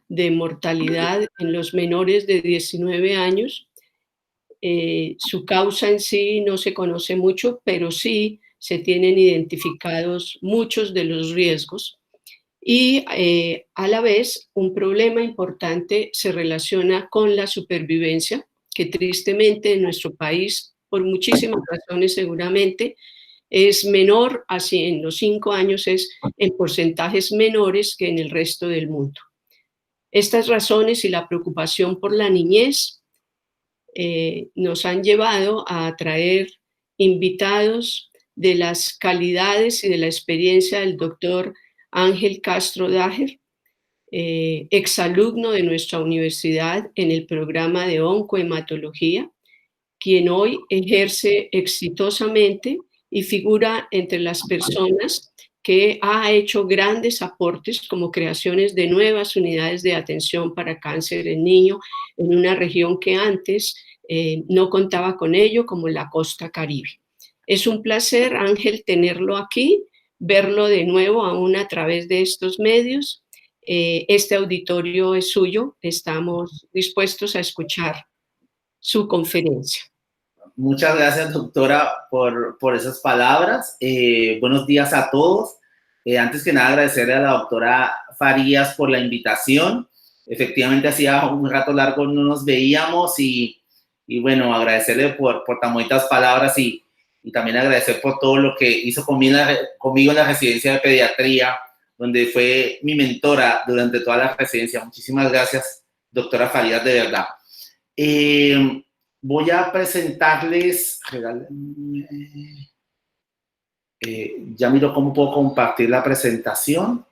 de mortalidad en los menores de 19 años. Su causa en sí no se conoce mucho, pero sí se tienen identificados muchos de los riesgos. Y a la vez, un problema importante se relaciona con la supervivencia, que tristemente en nuestro país, por muchísimas razones seguramente, es menor, así en los 5 años es en porcentajes menores que en el resto del mundo. Estas razones y la preocupación por la niñez nos han llevado a traer invitados de las calidades y de la experiencia del doctor Ángel Castro Daher, exalumno de nuestra universidad en el programa de oncohematología, quien hoy ejerce exitosamente y figura entre las personas que ha hecho grandes aportes como creaciones de nuevas unidades de atención para cáncer en niño en una región que antes no contaba con ello, como la costa Caribe. Es un placer, Ángel, tenerlo aquí, verlo de nuevo aún a través de estos medios. Este auditorio es suyo, estamos dispuestos a escuchar su conferencia. Muchas gracias, doctora, por esas palabras. Buenos días a todos. Antes que nada, agradecerle a la doctora Farías por la invitación. Efectivamente, hacía un rato largo no nos veíamos y agradecerle por tan bonitas palabras y también agradecer por todo lo que hizo conmigo en la residencia de pediatría, donde fue mi mentora durante toda la residencia. Muchísimas gracias, doctora Farías, de verdad. Voy a presentarles, ya miro cómo puedo compartir la presentación.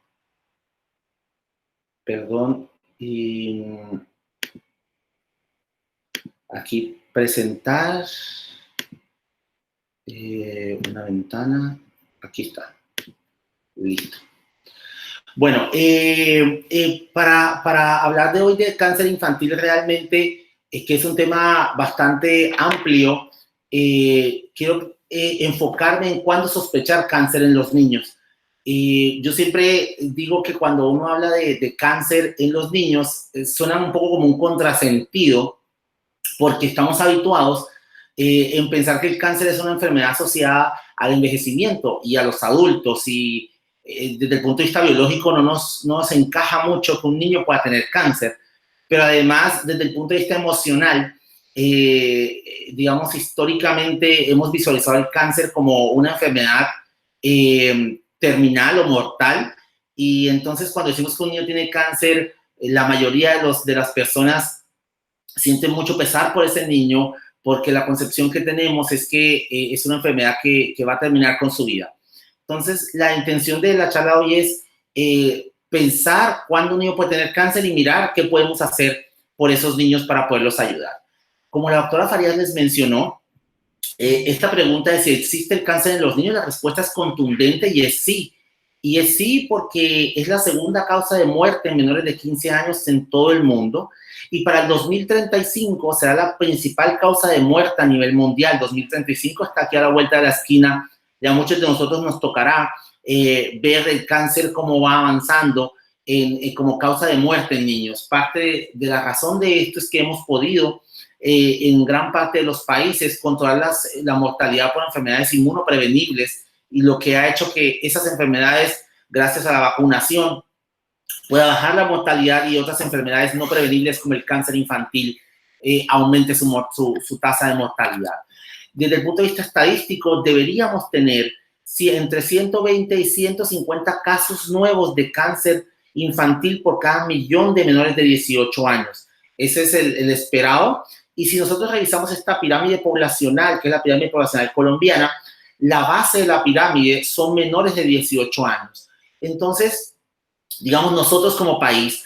Perdón. Y aquí presentar. Una ventana. Aquí está. Listo. Bueno, para hablar de hoy de cáncer infantil realmente es que es un tema bastante amplio. Quiero enfocarme en cuándo sospechar cáncer en los niños. Yo siempre digo que cuando uno habla de cáncer en los niños, suena un poco como un contrasentido, porque estamos habituados en pensar que el cáncer es una enfermedad asociada al envejecimiento y a los adultos, y desde el punto de vista biológico no nos encaja mucho que un niño pueda tener cáncer, pero además desde el punto de vista emocional, digamos, históricamente hemos visualizado el cáncer como una enfermedad terminal o mortal, y entonces cuando decimos que un niño tiene cáncer, la mayoría de las personas sienten mucho pesar por ese niño, porque la concepción que tenemos es que es una enfermedad que va a terminar con su vida. Entonces, la intención de la charla hoy es pensar cuándo un niño puede tener cáncer y mirar qué podemos hacer por esos niños para poderlos ayudar. Como la doctora Farías les mencionó, esta pregunta de si existe el cáncer en los niños, la respuesta es contundente y es sí. Y es sí porque es la segunda causa de muerte en menores de 15 años en todo el mundo. Y para el 2035 será la principal causa de muerte a nivel mundial. 2035 está aquí a la vuelta de la esquina. Ya a muchos de nosotros nos tocará ver el cáncer cómo va avanzando como causa de muerte en niños. Parte de la razón de esto es que hemos podido en gran parte de los países controlar la mortalidad por enfermedades inmunoprevenibles, y lo que ha hecho que esas enfermedades, gracias a la vacunación, pueda bajar la mortalidad, y otras enfermedades no prevenibles como el cáncer infantil aumente su tasa de mortalidad. Desde el punto de vista estadístico, deberíamos tener entre 120 y 150 casos nuevos de cáncer infantil por cada millón de menores de 18 años. Ese es el esperado. Y si nosotros revisamos esta pirámide poblacional, que es la pirámide poblacional colombiana, la base de la pirámide son menores de 18 años. Entonces, digamos, nosotros como país,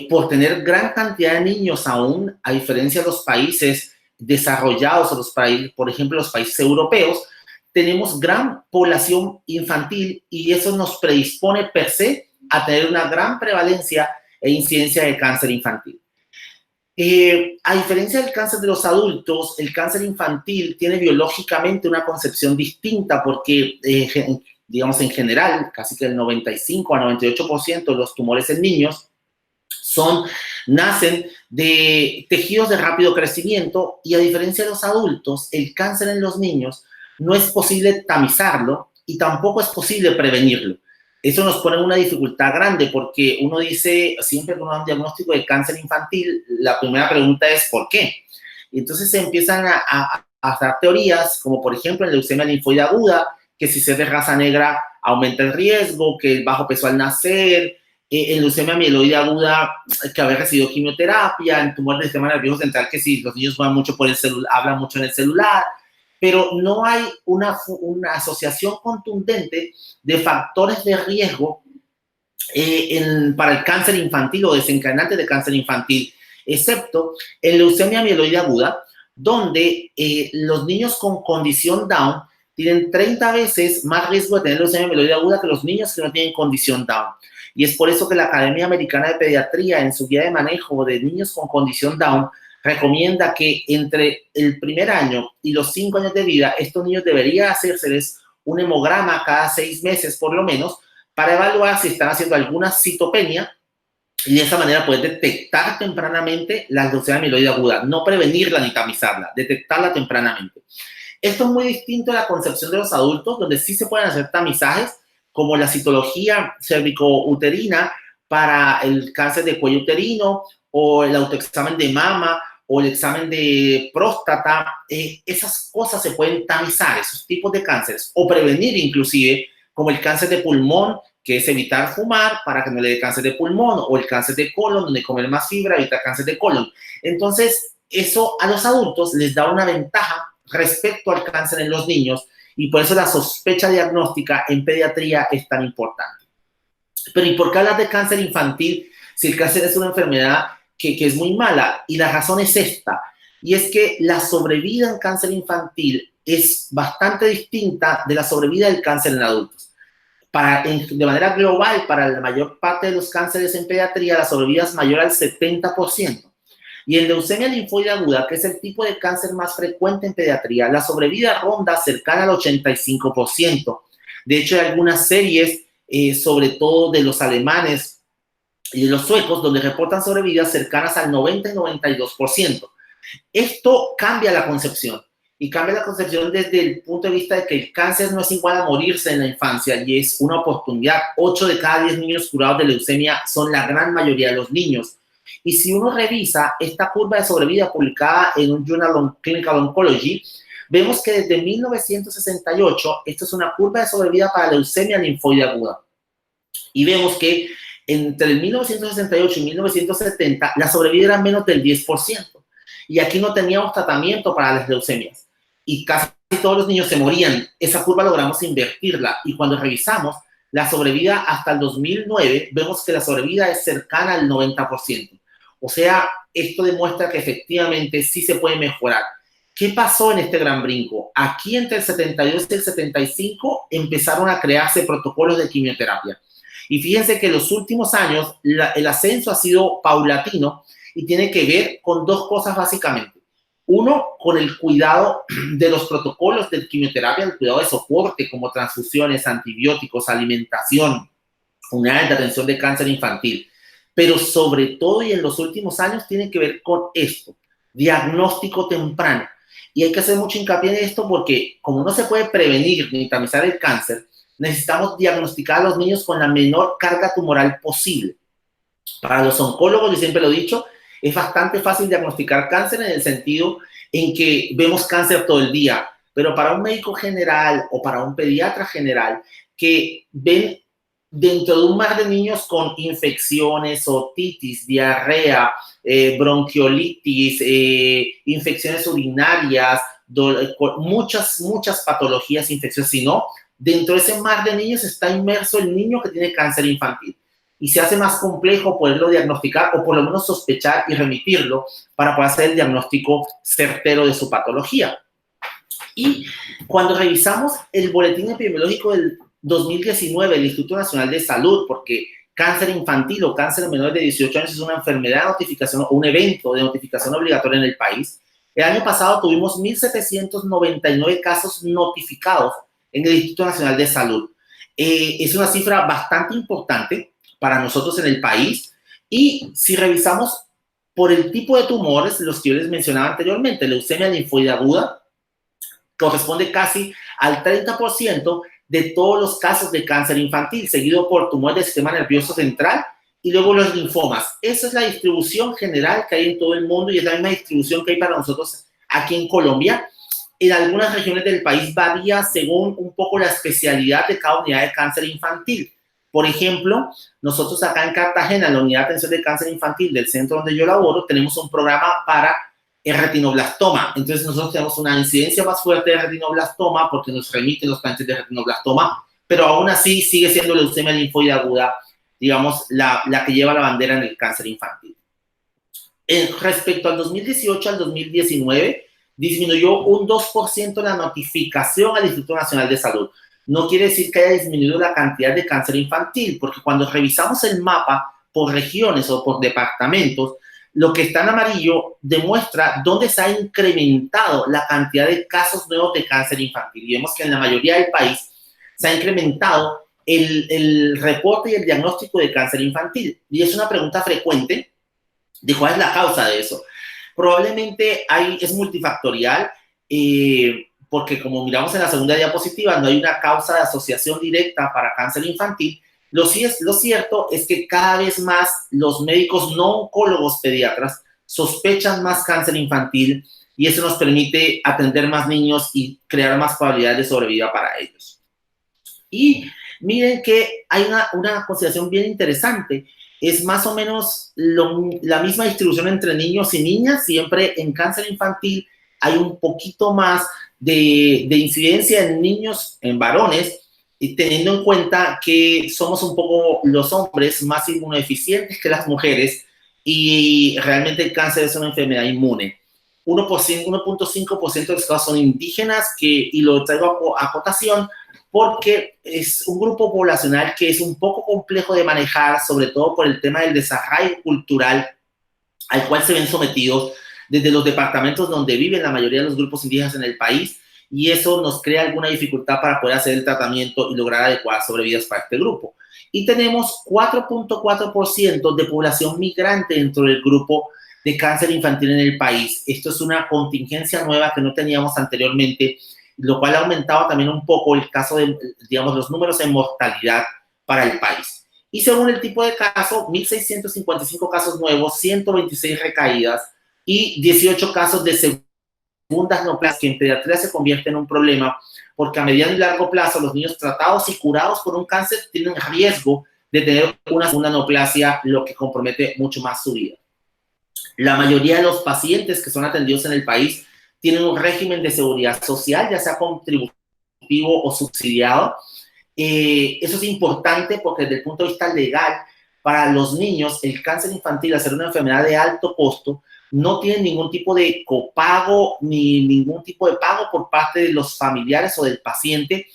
por tener gran cantidad de niños aún, a diferencia de los países desarrollados, o los países, por ejemplo, los países europeos, tenemos gran población infantil, y eso nos predispone per se a tener una gran prevalencia e incidencia de cáncer infantil. A diferencia del cáncer de los adultos, el cáncer infantil tiene biológicamente una concepción distinta, porque, digamos, en general, casi que el 95 a 98% de los tumores en niños nacen de tejidos de rápido crecimiento y a diferencia de los adultos, el cáncer en los niños no es posible tamizarlo y tampoco es posible prevenirlo. Eso nos pone en una dificultad grande porque uno dice, siempre que uno da un diagnóstico de cáncer infantil, la primera pregunta es ¿por qué? Y entonces se empiezan a hacer teorías como por ejemplo en leucemia linfoide aguda, que si se es de raza negra aumenta el riesgo, que el bajo peso al nacer, en leucemia mieloide aguda, que haber recibido quimioterapia, en tumor del sistema nervioso central, que si los niños van mucho por el celular, hablan mucho en el celular, pero no hay una asociación contundente de factores de riesgo para el cáncer infantil o desencadenantes de cáncer infantil, excepto en leucemia mieloide aguda, donde los niños con condición Down tienen 30 veces más riesgo de tener leucemia mieloide aguda que los niños que no tienen condición Down. Y es por eso que la Academia Americana de Pediatría, en su guía de manejo de niños con condición Down, recomienda que entre el primer año y los 5 años de vida, estos niños deberían hacérseles un hemograma cada 6 meses por lo menos para evaluar si están haciendo alguna citopenia y de esa manera poder detectar tempranamente la leucemia mieloide aguda, no prevenirla ni tamizarla, detectarla tempranamente. Esto es muy distinto a la concepción de los adultos, donde sí se pueden hacer tamizajes, como la citología cervicouterina para el cáncer de cuello uterino, o el autoexamen de mama, o el examen de próstata. Esas cosas se pueden tamizar, esos tipos de cánceres, o prevenir inclusive, como el cáncer de pulmón, que es evitar fumar para que no le dé cáncer de pulmón, o el cáncer de colon, donde comer más fibra evita cáncer de colon. Entonces, eso a los adultos les da una ventaja respecto al cáncer en los niños, y por eso la sospecha diagnóstica en pediatría es tan importante. Pero ¿y por qué hablar de cáncer infantil si el cáncer es una enfermedad que es muy mala? Y la razón es esta, y es que la sobrevida en cáncer infantil es bastante distinta de la sobrevida del cáncer en adultos. De manera global, para la mayor parte de los cánceres en pediatría, la sobrevida es mayor al 70%. Y en leucemia linfoide aguda, que es el tipo de cáncer más frecuente en pediatría, la sobrevida ronda cercana al 85%. De hecho, hay algunas series, sobre todo de los alemanes y de los suecos, donde reportan sobrevidas cercanas al 90 y 92%. Esto cambia la concepción. Y cambia la concepción desde el punto de vista de que el cáncer no es igual a morirse en la infancia y es una oportunidad. 8 de cada 10 niños curados de leucemia son la gran mayoría de los niños. Y si uno revisa esta curva de sobrevida publicada en un Journal of Clinical Oncology, vemos que desde 1968, esto es una curva de sobrevida para leucemia linfoide aguda. Y vemos que entre el 1968 y 1970, la sobrevida era menos del 10%. Y aquí no teníamos tratamiento para las leucemias. Y casi todos los niños se morían. Esa curva logramos invertirla. Y cuando revisamos la sobrevida hasta el 2009, vemos que la sobrevida es cercana al 90%. O sea, esto demuestra que efectivamente sí se puede mejorar. ¿Qué pasó en este gran brinco? Aquí entre el 72 y el 75 empezaron a crearse protocolos de quimioterapia. Y fíjense que en los últimos años el ascenso ha sido paulatino y tiene que ver con dos cosas básicamente. Uno, con el cuidado de los protocolos de quimioterapia, el cuidado de soporte como transfusiones, antibióticos, alimentación, unidades de atención de cáncer infantil. Pero sobre todo y en los últimos años tiene que ver con esto, diagnóstico temprano. Y hay que hacer mucho hincapié en esto porque como no se puede prevenir ni tamizar el cáncer, necesitamos diagnosticar a los niños con la menor carga tumoral posible. Para los oncólogos, yo siempre lo he dicho, es bastante fácil diagnosticar cáncer en el sentido en que vemos cáncer todo el día, pero para un médico general o para un pediatra general que ven dentro de un mar de niños con infecciones, otitis, diarrea, bronquiolitis, infecciones urinarias, muchas patologías infecciosas, sino dentro de ese mar de niños está inmerso el niño que tiene cáncer infantil. Y se hace más complejo poderlo diagnosticar o por lo menos sospechar y remitirlo para poder hacer el diagnóstico certero de su patología. Y cuando revisamos el boletín epidemiológico del 2019 del Instituto Nacional de Salud, porque cáncer infantil o cáncer en menores de 18 años es una enfermedad de notificación o un evento de notificación obligatoria en el país, el año pasado tuvimos 1.799 casos notificados en el Instituto Nacional de Salud. Es una cifra bastante importante para nosotros en el país Y si revisamos por el tipo de tumores, los que yo les mencionaba anteriormente, leucemia linfoide aguda corresponde casi al 30% de todos los casos de cáncer infantil, seguido por tumores del sistema nervioso central y luego los linfomas. Esa es la distribución general que hay en todo el mundo y es la misma distribución que hay para nosotros aquí en Colombia. En algunas regiones del país varía según un poco la especialidad de cada unidad de cáncer infantil. Por ejemplo, nosotros acá en Cartagena, en la unidad de atención de cáncer infantil del centro donde yo laboro, tenemos un programa para el retinoblastoma. Entonces nosotros tenemos una incidencia más fuerte de retinoblastoma porque nos remiten los pacientes de retinoblastoma, pero aún así sigue siendo leucemia linfoide aguda, digamos, la que lleva la bandera en el cáncer infantil. Respecto al 2018 al 2019, disminuyó un 2% la notificación al Instituto Nacional de Salud. No quiere decir que haya disminuido la cantidad de cáncer infantil, porque cuando revisamos el mapa por regiones o por departamentos, lo que está en amarillo demuestra dónde se ha incrementado la cantidad de casos nuevos de cáncer infantil. Y vemos que en la mayoría del país se ha incrementado el reporte y el diagnóstico de cáncer infantil. Y es una pregunta frecuente de cuál es la causa de eso. Probablemente es multifactorial, porque como miramos en la segunda diapositiva, no hay una causa de asociación directa para cáncer infantil. Lo cierto es que cada vez más los médicos no oncólogos pediatras sospechan más cáncer infantil y eso nos permite atender más niños y crear más probabilidades de sobrevida para ellos. Y miren que hay una consideración bien interesante. Es más o menos la misma distribución entre niños y niñas. Siempre en cáncer infantil hay un poquito más de incidencia en niños, en varones, y teniendo en cuenta que somos un poco los hombres más inmunodeficientes que las mujeres y realmente el cáncer es una enfermedad inmune. 1.5% de los casos son indígenas y lo traigo a acotación porque es un grupo poblacional que es un poco complejo de manejar, sobre todo por el tema del desarraigo cultural al cual se ven sometidos desde los departamentos donde viven la mayoría de los grupos indígenas en el país, y eso nos crea alguna dificultad para poder hacer el tratamiento y lograr adecuadas sobrevidas para este grupo. Y tenemos 4.4% de población migrante dentro del grupo de cáncer infantil en el país. Esto es una contingencia nueva que no teníamos anteriormente, lo cual ha aumentado también un poco el caso de, digamos, los números de mortalidad para el país. Y según el tipo de caso, 1.655 casos nuevos, 126 recaídas y 18 casos de segundas neoplasias, que en pediatría se convierte en un problema, porque a mediano y largo plazo los niños tratados y curados por un cáncer tienen riesgo de tener una segunda neoplasia, lo que compromete mucho más su vida. La mayoría de los pacientes que son atendidos en el país tienen un régimen de seguridad social, ya sea contributivo o subsidiado. Eso es importante porque desde el punto de vista legal, para los niños, el cáncer infantil, al ser una enfermedad de alto costo, no tiene ningún tipo de copago ni ningún tipo de pago por parte de los familiares o del paciente.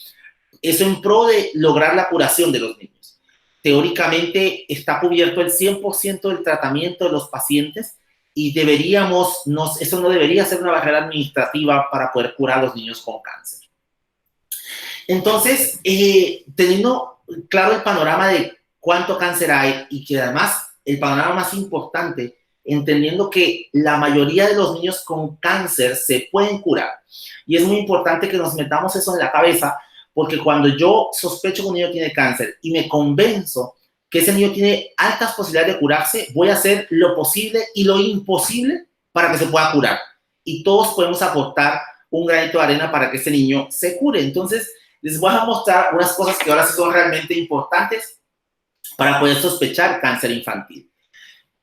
Eso en pro de lograr la curación de los niños. Teóricamente está cubierto el 100% del tratamiento de los pacientes y eso no debería ser una barrera administrativa para poder curar a los niños con cáncer. Entonces, teniendo claro el panorama de cuánto cáncer hay y que además el panorama más importante, entendiendo que la mayoría de los niños con cáncer se pueden curar. Y es muy importante que nos metamos eso en la cabeza, porque cuando yo sospecho que un niño tiene cáncer y me convenzo que ese niño tiene altas posibilidades de curarse, voy a hacer lo posible y lo imposible para que se pueda curar. Y todos podemos aportar un granito de arena para que ese niño se cure. Entonces, les voy a mostrar unas cosas que ahora sí son realmente importantes para poder sospechar cáncer infantil.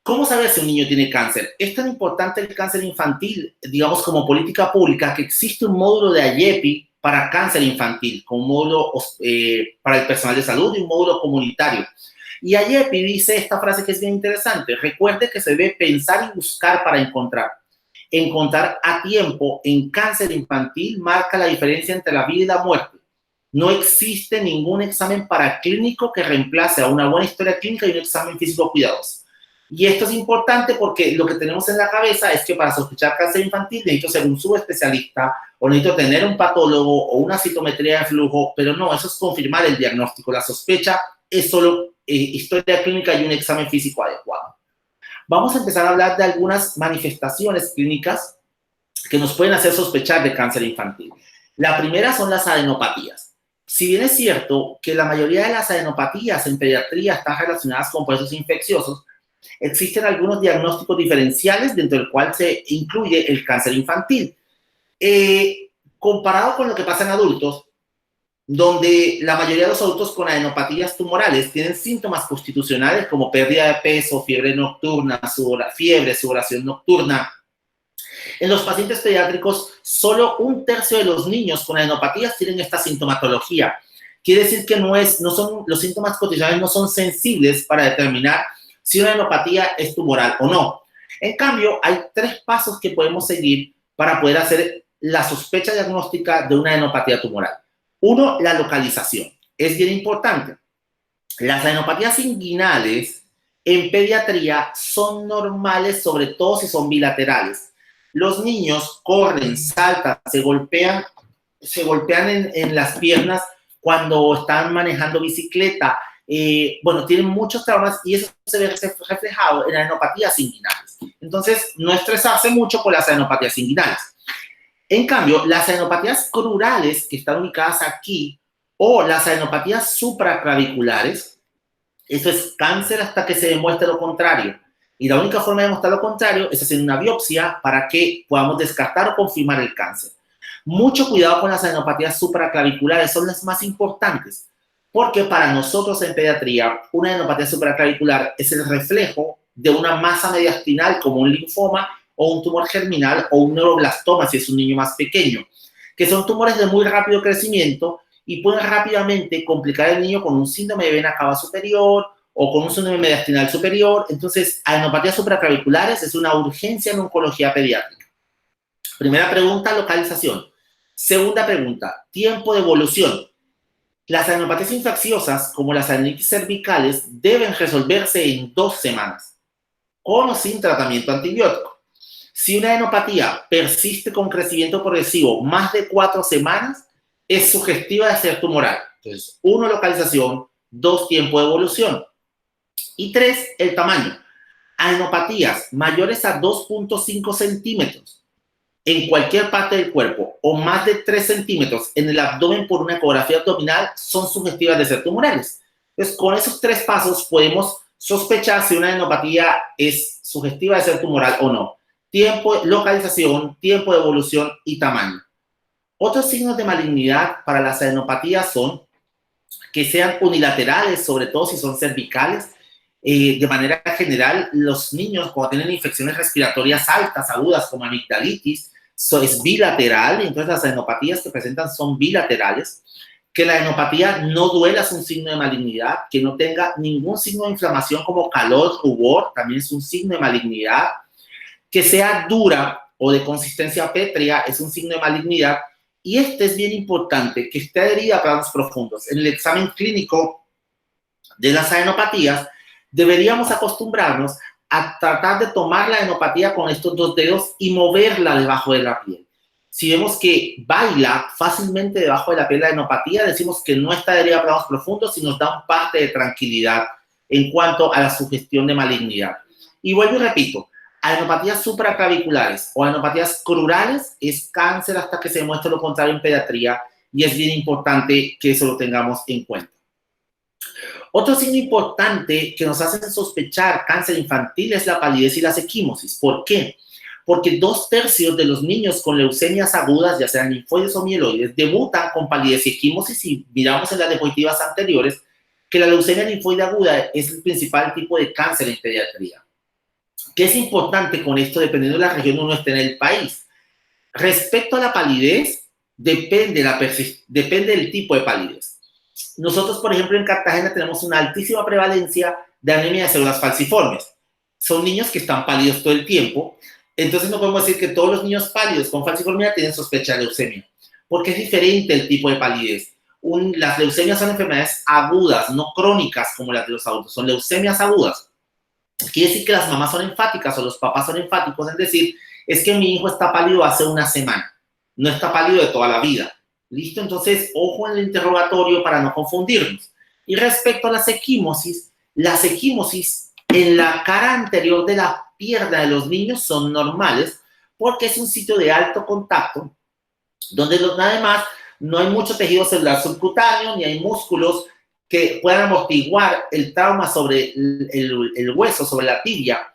¿Cómo saber si un niño tiene cáncer? Es tan importante el cáncer infantil, digamos, como política pública, que existe un módulo de AYEPI para cáncer infantil, con un módulo para el personal de salud y un módulo comunitario. Y AYEPI dice esta frase que es bien interesante: recuerde que se debe pensar y buscar para encontrar. Encontrar a tiempo en cáncer infantil marca la diferencia entre la vida y la muerte. No existe ningún examen paraclínico que reemplace a una buena historia clínica y un examen físico cuidadoso. Y esto es importante porque lo que tenemos en la cabeza es que para sospechar cáncer infantil necesito ser un subespecialista o necesito tener un patólogo o una citometría de flujo, pero no, eso es confirmar el diagnóstico. La sospecha es solo historia clínica y un examen físico adecuado. vamos a empezar a hablar de algunas manifestaciones clínicas que nos pueden hacer sospechar de cáncer infantil. La primera son las adenopatías. Si bien es cierto que la mayoría de las adenopatías en pediatría están relacionadas con procesos infecciosos, existen algunos diagnósticos diferenciales dentro del cual se incluye el cáncer infantil. Comparado con lo que pasa en adultos, donde la mayoría de los adultos con adenopatías tumorales tienen síntomas constitucionales como pérdida de peso, fiebre nocturna, sudoración nocturna. En los pacientes pediátricos, solo 1/3 de los niños con adenopatías tienen esta sintomatología. Quiere decir que los síntomas constitucionales no son sensibles para determinar si una adenopatía es tumoral o no. En cambio, hay 3 pasos que podemos seguir para poder hacer la sospecha diagnóstica de una adenopatía tumoral. 1, la localización. Es bien importante. Las adenopatías inguinales en pediatría son normales, sobre todo si son bilaterales. Los niños corren, saltan, se golpean en las piernas cuando están manejando bicicleta. Tienen muchos traumas y eso se ve reflejado en adenopatías inguinales. Entonces, no estresarse mucho con las adenopatías inguinales. En cambio, las adenopatías crurales, que están ubicadas aquí, o las adenopatías supraclaviculares, eso es cáncer hasta que se demuestre lo contrario. Y la única forma de demostrar lo contrario es hacer una biopsia para que podamos descartar o confirmar el cáncer. Mucho cuidado con las adenopatías supraclaviculares, son las más importantes, porque para nosotros en pediatría, una adenopatía supraclavicular es el reflejo de una masa mediastinal como un linfoma o un tumor germinal o un neuroblastoma si es un niño más pequeño, que son tumores de muy rápido crecimiento y pueden rápidamente complicar al niño con un síndrome de vena cava superior o con un síndrome mediastinal superior. Entonces, adenopatías supraclaviculares es una urgencia en oncología pediátrica. Primera pregunta, localización. Segunda pregunta, tiempo de evolución. Las adenopatías infecciosas, como las adenitis cervicales, deben resolverse en 2 semanas, con o sin tratamiento antibiótico. Si una adenopatía persiste con crecimiento progresivo más de 4 semanas, es sugestiva de ser tumoral. Entonces, 1, localización, 2, tiempo de evolución. Y 3, el tamaño. Adenopatías mayores a 2.5 centímetros en cualquier parte del cuerpo o más de 3 centímetros en el abdomen por una ecografía abdominal son sugestivas de ser tumorales. Entonces, con esos 3 pasos podemos sospechar si una adenopatía es sugestiva de ser tumoral o no. Tiempo, localización, tiempo de evolución y tamaño. Otros signos de malignidad para las adenopatías son que sean unilaterales, sobre todo si son cervicales. De manera general, los niños cuando tienen infecciones respiratorias altas, agudas, como amigdalitis, es bilateral, entonces las adenopatías que presentan son bilaterales. Que la adenopatía no duela es un signo de malignidad, que no tenga ningún signo de inflamación como calor, rubor, también es un signo de malignidad. Que sea dura o de consistencia pétrea es un signo de malignidad. Y este es bien importante, que esté adherida a planos profundos. En el examen clínico de las adenopatías, deberíamos acostumbrarnos a tratar de tomar la adenopatía con estos 2 dedos y moverla debajo de la piel. Si vemos que baila fácilmente debajo de la piel la adenopatía, decimos que no está adherida a planos profundos y nos da un parte de tranquilidad en cuanto a la sugestión de malignidad. Y vuelvo y repito, adenopatías supraclaviculares o adenopatías crurales es cáncer hasta que se demuestre lo contrario en pediatría y es bien importante que eso lo tengamos en cuenta. Otro signo importante que nos hacen sospechar cáncer infantil es la palidez y las equimosis. ¿Por qué? Porque 2/3 de los niños con leucemias agudas, ya sean linfoides o mieloides, debutan con palidez y equimosis y miramos en las diapositivas anteriores que la leucemia linfoide aguda es el principal tipo de cáncer en pediatría. ¿Qué es importante con esto dependiendo de la región donde uno esté en el país? Respecto a la palidez, depende del tipo de palidez. Nosotros, por ejemplo, en Cartagena tenemos una altísima prevalencia de anemia de células falciformes. Son niños que están pálidos todo el tiempo, entonces no podemos decir que todos los niños pálidos con falciformia tienen sospecha de leucemia, porque es diferente el tipo de palidez. Las leucemias son enfermedades agudas, no crónicas como las de los adultos, son leucemias agudas. Quiere decir que las mamás son enfáticas o los papás son enfáticos en decir, es que mi hijo está pálido hace una semana, no está pálido de toda la vida. ¿Listo? Entonces, ojo en el interrogatorio para no confundirnos. Y respecto a las equimosis en la cara anterior de la pierna de los niños son normales porque es un sitio de alto contacto donde además no hay mucho tejido celular subcutáneo ni hay músculos que puedan amortiguar el trauma sobre el hueso, sobre la tibia.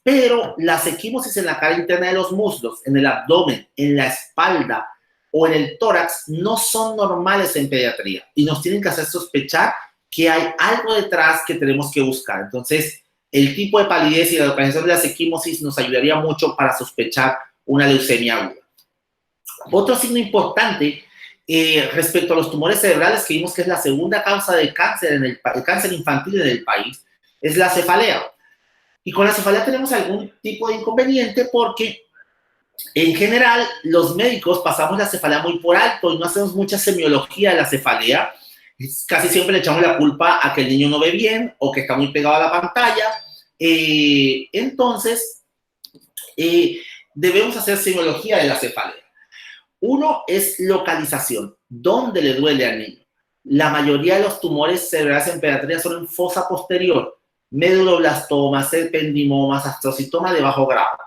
Pero las equimosis en la cara interna de los muslos, en el abdomen, en la espalda o en el tórax no son normales en pediatría y nos tienen que hacer sospechar que hay algo detrás que tenemos que buscar. Entonces, el tipo de palidez y la localización de las equimosis nos ayudaría mucho para sospechar una leucemia aguda. Otro signo importante respecto a los tumores cerebrales, que vimos que es la segunda causa de cáncer, el cáncer infantil en el país, es la cefalea. Y con la cefalea tenemos algún tipo de inconveniente porque en general los médicos pasamos la cefalea muy por alto y no hacemos mucha semiología de la cefalea. Casi siempre le echamos la culpa a que el niño no ve bien o que está muy pegado a la pantalla. Entonces, debemos hacer semiología de la cefalea. Uno es localización. ¿Dónde le duele al niño? La mayoría de los tumores cerebrales en pediatría son en fosa posterior. Meduloblastomas, ependimomas, astrocitoma de bajo grado.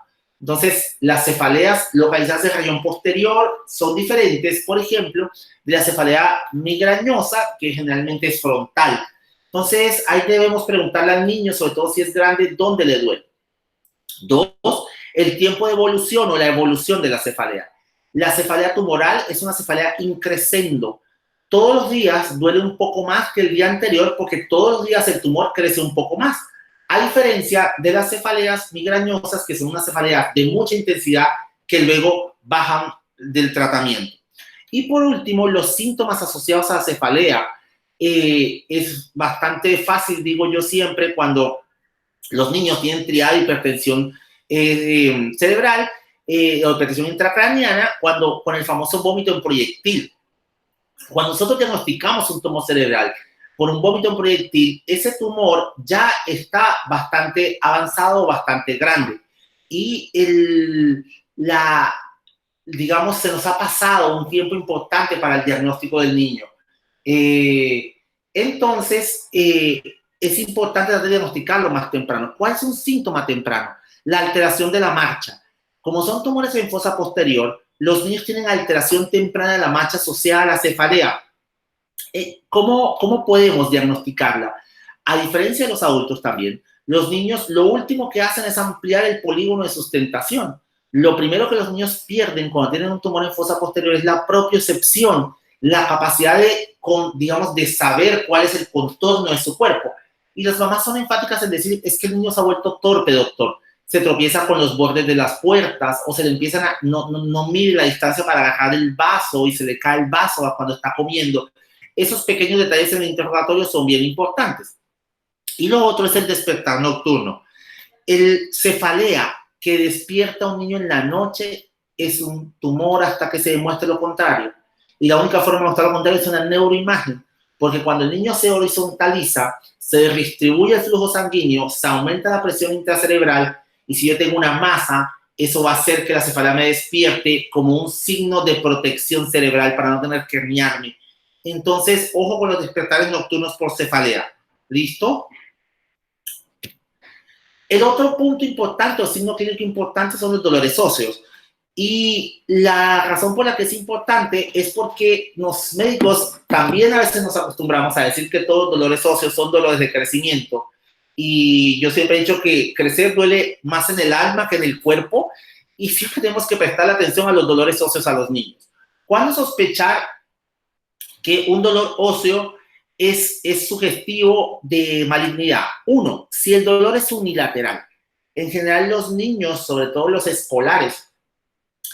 Entonces, las cefaleas localizadas en la región posterior son diferentes, por ejemplo, de la cefalea migrañosa, que generalmente es frontal. Entonces, ahí debemos preguntarle al niño, sobre todo si es grande, ¿dónde le duele? Dos, el tiempo de evolución o la evolución de la cefalea. La cefalea tumoral es una cefalea increscendo. Todos los días duele un poco más que el día anterior porque todos los días el tumor crece un poco más. A diferencia de las cefaleas migrañosas, que son una cefalea de mucha intensidad que luego bajan del tratamiento. Y por último, los síntomas asociados a la cefalea. Es bastante fácil, digo yo siempre, cuando los niños tienen triada hipertensión cerebral o hipertensión intracraniana, cuando con el famoso vómito en proyectil. Cuando nosotros diagnosticamos un tumor cerebral por un vómito en proyectil, ese tumor ya está bastante avanzado, bastante grande. Y digamos, se nos ha pasado un tiempo importante para el diagnóstico del niño. Entonces, es importante diagnosticarlo más temprano. ¿Cuál es un síntoma temprano? La alteración de la marcha. Como son tumores en fosa posterior, los niños tienen alteración temprana de la marcha asociada a la cefalea. ¿Cómo podemos diagnosticarla? A diferencia de los adultos también, los niños lo último que hacen es ampliar el polígono de sustentación. Lo primero que los niños pierden cuando tienen un tumor en fosa posterior es la propiocepción, la capacidad de saber cuál es el contorno de su cuerpo. Y las mamás son enfáticas en decir, es que el niño se ha vuelto torpe, doctor. Se tropieza con los bordes de las puertas o se le empiezan a, no mide la distancia para agarrar el vaso y se le cae el vaso cuando está comiendo. Esos pequeños detalles en el interrogatorio son bien importantes. Y lo otro es el despertar nocturno. El cefalea que despierta a un niño en la noche es un tumor hasta que se demuestre lo contrario. Y la única forma de mostrar lo contrario es una neuroimagen, porque cuando el niño se horizontaliza, se redistribuye el flujo sanguíneo, se aumenta la presión intracerebral, y si yo tengo una masa, eso va a hacer que la cefalea me despierte como un signo de protección cerebral para no tener que herniarme. Entonces, ojo con los despertares nocturnos por cefalea. ¿Listo? El otro punto importante o signo clínico importante son los dolores óseos. Y la razón por la que es importante es porque los médicos también a veces nos acostumbramos a decir que todos los dolores óseos son dolores de crecimiento. Y yo siempre he dicho que crecer duele más en el alma que en el cuerpo y siempre tenemos que prestar atención a los dolores óseos a los niños. ¿Cuándo sospechar que un dolor óseo es sugestivo de malignidad? Uno, si el dolor es unilateral. En general los niños, sobre todo los escolares,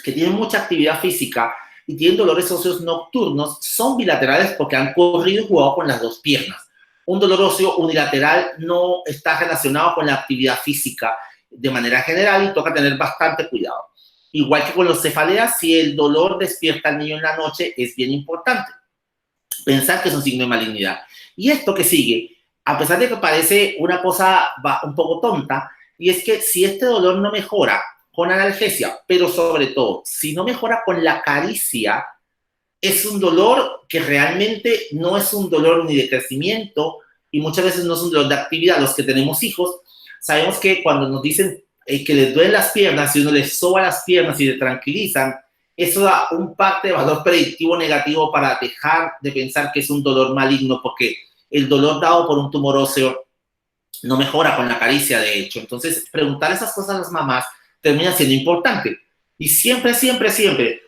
que tienen mucha actividad física y tienen dolores óseos nocturnos, son bilaterales porque han corrido y jugado con las dos piernas. Un dolor óseo unilateral no está relacionado con la actividad física de manera general y toca tener bastante cuidado. Igual que con los cefaleas, si el dolor despierta al niño en la noche, es bien importante pensar que es un signo de malignidad. Y esto que sigue, a pesar de que parece una cosa un poco tonta, y es que si este dolor no mejora con analgesia, pero sobre todo, si no mejora con la caricia, es un dolor que realmente no es un dolor ni de crecimiento y muchas veces no es un dolor de actividad. Los que tenemos hijos Sabemos que cuando nos dicen que les duelen las piernas, si uno les soba las piernas y le tranquilizan, eso da un parte de valor predictivo negativo para dejar de pensar que es un dolor maligno, porque el dolor dado por un tumor óseo no mejora con la caricia, de hecho. Entonces, preguntar esas cosas a las mamás termina siendo importante. Y siempre, siempre, siempre,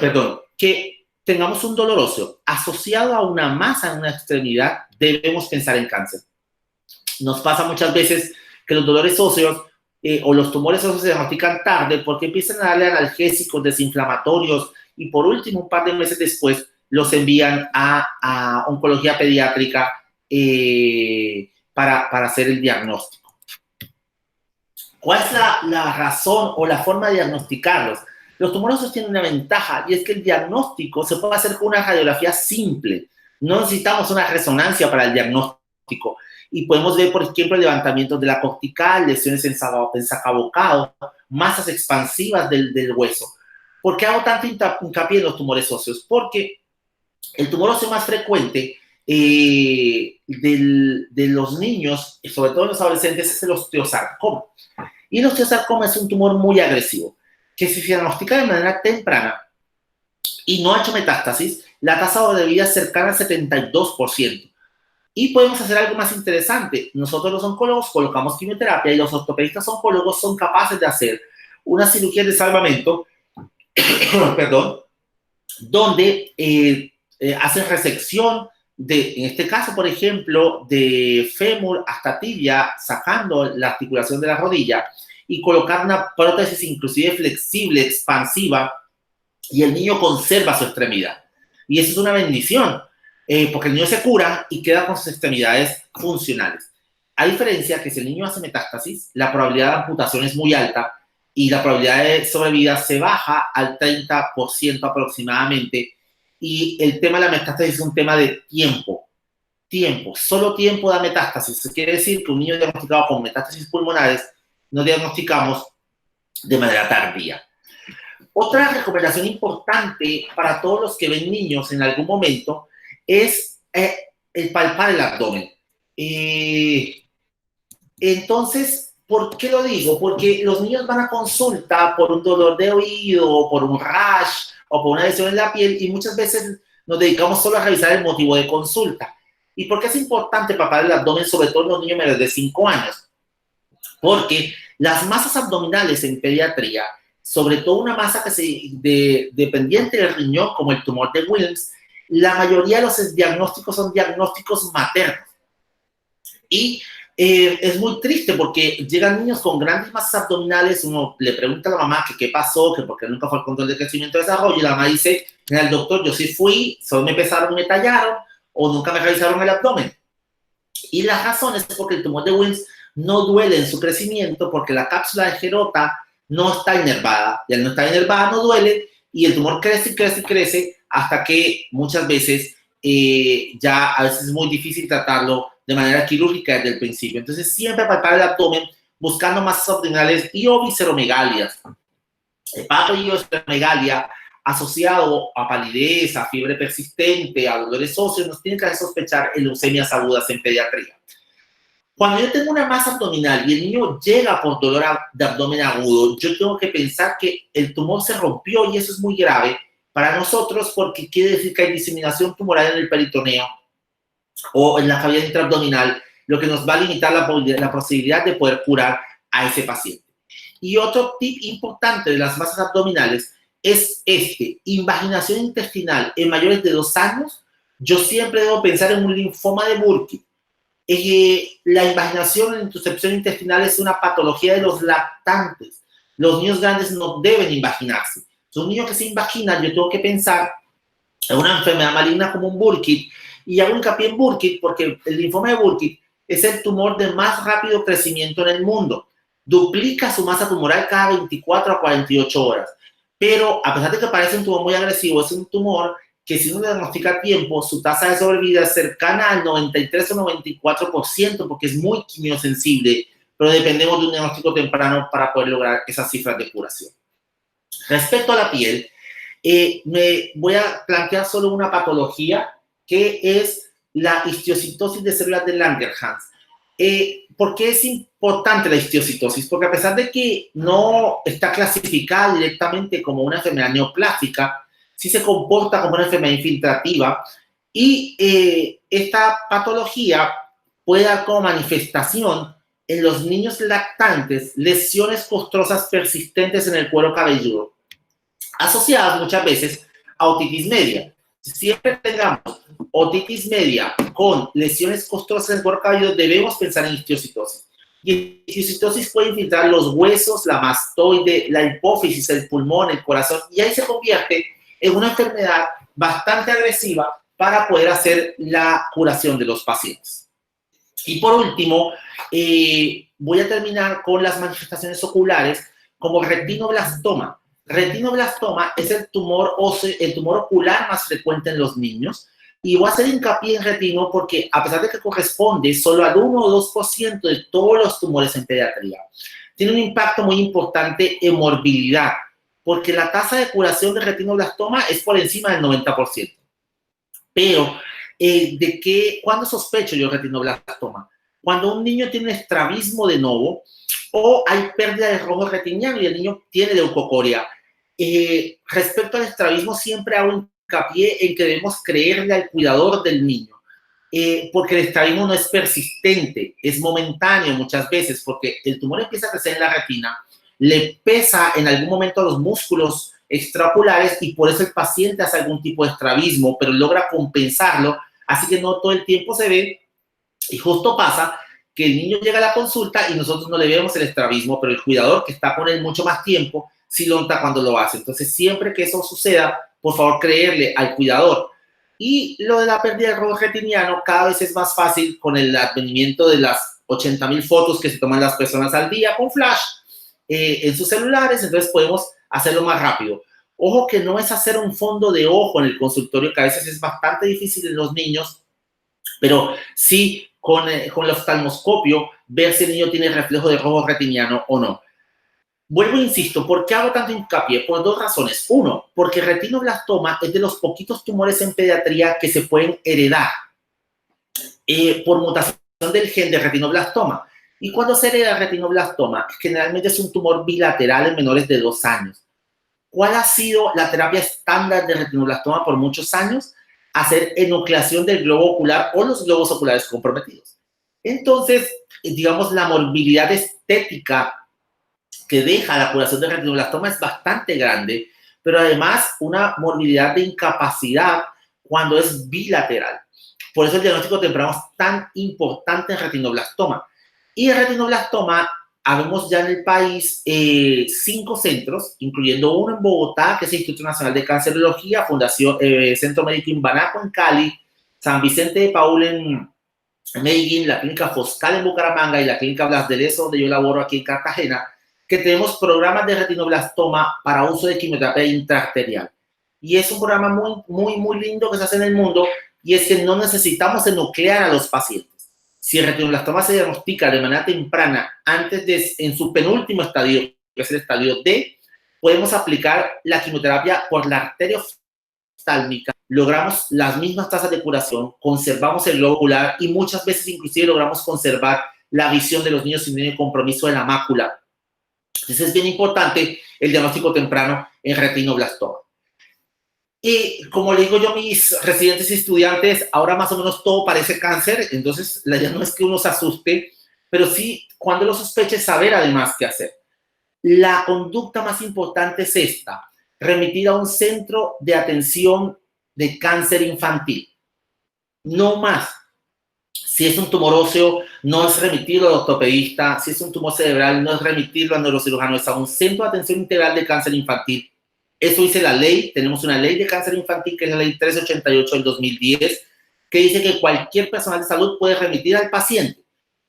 perdón, que tengamos un dolor óseo asociado a una masa en una extremidad, debemos pensar en cáncer. Nos pasa muchas veces que los dolores óseos o los tumores óseos se diagnostican tarde porque empiezan a darle analgésicos, desinflamatorios y por último, un par de meses después, los envían a oncología pediátrica para hacer el diagnóstico. ¿Cuál es la razón o la forma de diagnosticarlos? Los tumores óseos tienen una ventaja y es que el diagnóstico se puede hacer con una radiografía simple. No necesitamos una resonancia para el diagnóstico. Y podemos ver, por ejemplo, levantamientos de la cortical, lesiones en sacabocado, masas expansivas del hueso. ¿Por qué hago tanto hincapié en los tumores óseos? Porque el tumor óseo más frecuente de los niños, sobre todo en los adolescentes, es el osteosarcoma. Y el osteosarcoma es un tumor muy agresivo, que si se diagnostica de manera temprana y no ha hecho metástasis, la tasa de vida es cercana al 72%. Y podemos hacer algo más interesante. Nosotros los oncólogos colocamos quimioterapia y los ortopedistas oncólogos son capaces de hacer una cirugía de salvamento, perdón, donde hacen resección en este caso, por ejemplo, de fémur hasta tibia, sacando la articulación de la rodilla y colocar una prótesis inclusive flexible, expansiva, y el niño conserva su extremidad. Y eso es una bendición. Porque el niño se cura y queda con sus extremidades funcionales. A diferencia que si el niño hace metástasis, la probabilidad de amputación es muy alta y la probabilidad de sobrevida se baja al 30% aproximadamente. Y el tema de la metástasis es un tema de tiempo. Solo tiempo da metástasis. Eso quiere decir que un niño diagnosticado con metástasis pulmonares no diagnosticamos de manera tardía. Otra recomendación importante para todos los que ven niños en algún momento es el palpar el abdomen. Entonces, ¿por qué lo digo? Porque los niños van a consulta por un dolor de oído, por un rash o por una lesión en la piel y muchas veces nos dedicamos solo a revisar el motivo de consulta. ¿Y por qué es importante palpar el abdomen, sobre todo en los niños menores de 5 años? Porque las masas abdominales en pediatría, sobre todo una masa dependiente del riñón, como el tumor de Wilms, la mayoría de los diagnósticos son diagnósticos maternos. Y es muy triste porque llegan niños con grandes masas abdominales, uno le pregunta a la mamá que qué pasó, que porque nunca fue el control de crecimiento y desarrollo, y la mamá dice, mira, el doctor, yo sí fui, solo me pesaron, me tallaron, o nunca me revisaron el abdomen. Y la razón es porque el tumor de Wilms no duele en su crecimiento porque la cápsula de Gerota no está inervada, y al no estar inervada no duele, y el tumor crece y crece y crece, hasta que muchas veces ya a veces es muy difícil tratarlo de manera quirúrgica desde el principio. Entonces siempre palpar el abdomen buscando masas abdominales y o visceromegalias. Hepato y visceromegalia asociado a palidez, a fiebre persistente, a dolores óseos, nos tienen que hacer sospechar en leucemias agudas en pediatría. Cuando yo tengo una masa abdominal y el niño llega por dolor de abdomen agudo, yo tengo que pensar que el tumor se rompió y eso es muy grave para nosotros porque quiere decir que hay diseminación tumoral en el peritoneo o en la cavidad intraabdominal, lo que nos va a limitar la posibilidad de poder curar a ese paciente. Y otro tip importante de las masas abdominales es invaginación intestinal en mayores de 2 años. Yo siempre debo pensar en un linfoma de Burkitt. La invaginación en intuscepción intestinal es una patología de los lactantes. Los niños grandes no deben invaginarse. Un niño que se invagina, yo tengo que pensar en una enfermedad maligna como un Burkitt, y hago hincapié en Burkitt porque el linfoma de Burkitt es el tumor de más rápido crecimiento en el mundo. Duplica su masa tumoral cada 24 a 48 horas. Pero a pesar de que parece un tumor muy agresivo, es un tumor que si uno diagnostica a tiempo, su tasa de sobrevida es cercana al 93 o 94% porque es muy quimiosensible, pero dependemos de un diagnóstico temprano para poder lograr esas cifras de curación. Respecto a la piel, me voy a plantear solo una patología que es la histiocytosis de células de Langerhans. ¿por qué es importante la histiocytosis? Porque a pesar de que no está clasificada directamente como una enfermedad neoplástica, sí se comporta como una enfermedad infiltrativa y esta patología puede dar como manifestación en los niños lactantes lesiones costrosas persistentes en el cuero cabelludo, asociadas muchas veces a otitis media. Siempre tengamos otitis media con lesiones costrosas en el cuero cabelludo, debemos pensar en histiocytosis. Y histiocytosis puede infiltrar los huesos, la mastoide, la hipófisis, el pulmón, el corazón, y ahí se convierte en una enfermedad bastante agresiva para poder hacer la curación de los pacientes. Y por último, voy a terminar con las manifestaciones oculares como retinoblastoma. Retinoblastoma es el tumor óseo, el tumor ocular más frecuente en los niños. Y voy a hacer hincapié en retino porque a pesar de que corresponde solo al 1 o 2% de todos los tumores en pediatría, tiene un impacto muy importante en morbilidad, porque la tasa de curación de retinoblastoma es por encima del 90%. Pero, ¿cuándo sospecho yo retinoblastoma? Cuando un niño tiene estrabismo de novo o hay pérdida de rojo retiniano y el niño tiene leucocoria. Respecto al estrabismo, siempre hago hincapié en que debemos creerle al cuidador del niño, porque el estrabismo no es persistente, es momentáneo muchas veces, porque el tumor empieza a crecer en la retina, le pesa en algún momento a los músculos extraoculares y por eso el paciente hace algún tipo de estrabismo, pero logra compensarlo, así que no todo el tiempo se ve y justo pasa que el niño llega a la consulta y nosotros no le vemos el estrabismo, pero el cuidador que está con él mucho más tiempo sí lo nota cuando lo hace. Entonces, siempre que eso suceda, por favor, creerle al cuidador. Y lo de la pérdida de rojo retiniano cada vez es más fácil con el advenimiento de las 80,000 fotos que se toman las personas al día con flash en sus celulares, entonces podemos hacerlo más rápido. Ojo que no es hacer un fondo de ojo en el consultorio, que a veces es bastante difícil en los niños, pero sí con el oftalmoscopio ver si el niño tiene reflejo de rojo retiniano o no. Vuelvo e insisto, ¿por qué hago tanto hincapié? Por dos razones. Uno, porque el retinoblastoma es de los poquitos tumores en pediatría que se pueden heredar por mutación del gen de retinoblastoma. Y cuando se hereda el retinoblastoma, generalmente es un tumor bilateral en menores de 2 años. ¿Cuál ha sido la terapia estándar de retinoblastoma por muchos años? Hacer enucleación del globo ocular o los globos oculares comprometidos. Entonces, digamos, la morbilidad estética que deja la curación de retinoblastoma es bastante grande, pero además una morbilidad de incapacidad cuando es bilateral. Por eso el diagnóstico temprano es tan importante en retinoblastoma. Y el retinoblastoma, habemos ya en el país 5 centros, incluyendo uno en Bogotá, que es el Instituto Nacional de Cancerología, Fundación Centro Médico Imbanaco en Cali, San Vicente de Paúl en Medellín, la Clínica Foscal en Bucaramanga y la Clínica Blas de Lezo, donde yo laboro aquí en Cartagena, que tenemos programas de retinoblastoma para uso de quimioterapia intraarterial. Y es un programa muy lindo que se hace en el mundo, y es que no necesitamos enuclear a los pacientes. Si el retinoblastoma se diagnostica de manera temprana, en su penúltimo estadio, que es el estadio D, podemos aplicar la quimioterapia por la arteria oftálmica, logramos las mismas tasas de curación, conservamos el globo ocular y muchas veces inclusive logramos conservar la visión de los niños sin ningún compromiso de la mácula. Entonces es bien importante el diagnóstico temprano en retinoblastoma. Y como le digo yo a mis residentes y estudiantes, ahora más o menos todo parece cáncer, entonces la idea no es que uno se asuste, pero sí, cuando lo sospeche, saber además qué hacer. La conducta más importante es esta: remitir a un centro de atención de cáncer infantil. No más. Si es un tumor óseo, no es remitirlo al ortopedista. Si es un tumor cerebral, no es remitirlo al neurocirujano. Es a un centro de atención integral de cáncer infantil. Eso dice la ley. Tenemos una ley de cáncer infantil, que es la ley 1388 del 2010, que dice que cualquier personal de salud puede remitir al paciente.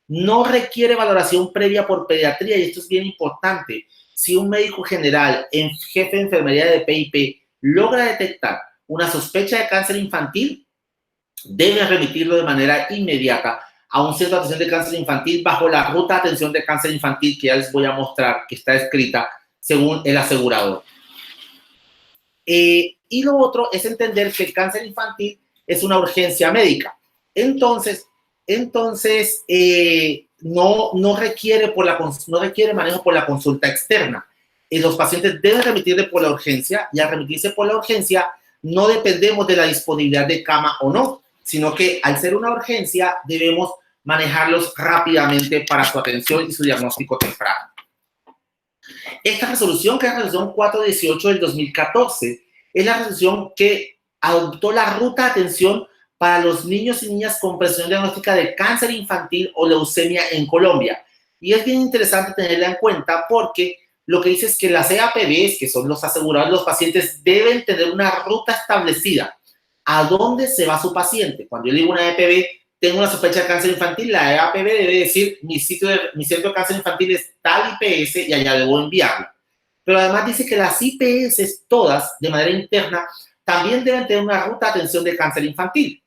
No requiere valoración previa por pediatría, y esto es bien importante. Si un médico general, jefe de enfermería de PIP, logra detectar una sospecha de cáncer infantil, debe remitirlo de manera inmediata a un centro de atención de cáncer infantil bajo la ruta de atención de cáncer infantil que ya les voy a mostrar, que está escrita según el asegurador. Y lo otro es entender que el cáncer infantil es una urgencia médica. Entonces no requiere manejo por la consulta externa. Los pacientes deben remitirle por la urgencia, y al remitirse por la urgencia no dependemos de la disponibilidad de cama o no, sino que al ser una urgencia debemos manejarlos rápidamente para su atención y su diagnóstico temprano. Esta resolución, que es la resolución 418 del 2014, es la resolución que adoptó la ruta de atención para los niños y niñas con precisión diagnóstica de cáncer infantil o leucemia en Colombia. Y es bien interesante tenerla en cuenta porque lo que dice es que las EAPBs, que son los asegurados, los pacientes deben tener una ruta establecida. ¿A dónde se va su paciente? Cuando yo digo una EAPB, tengo una sospecha de cáncer infantil, la EAPB debe decir mi centro de cáncer infantil es tal IPS y allá debo enviarlo. Pero además dice que las IPS todas, de manera interna, también deben tener una ruta de atención de cáncer infantil.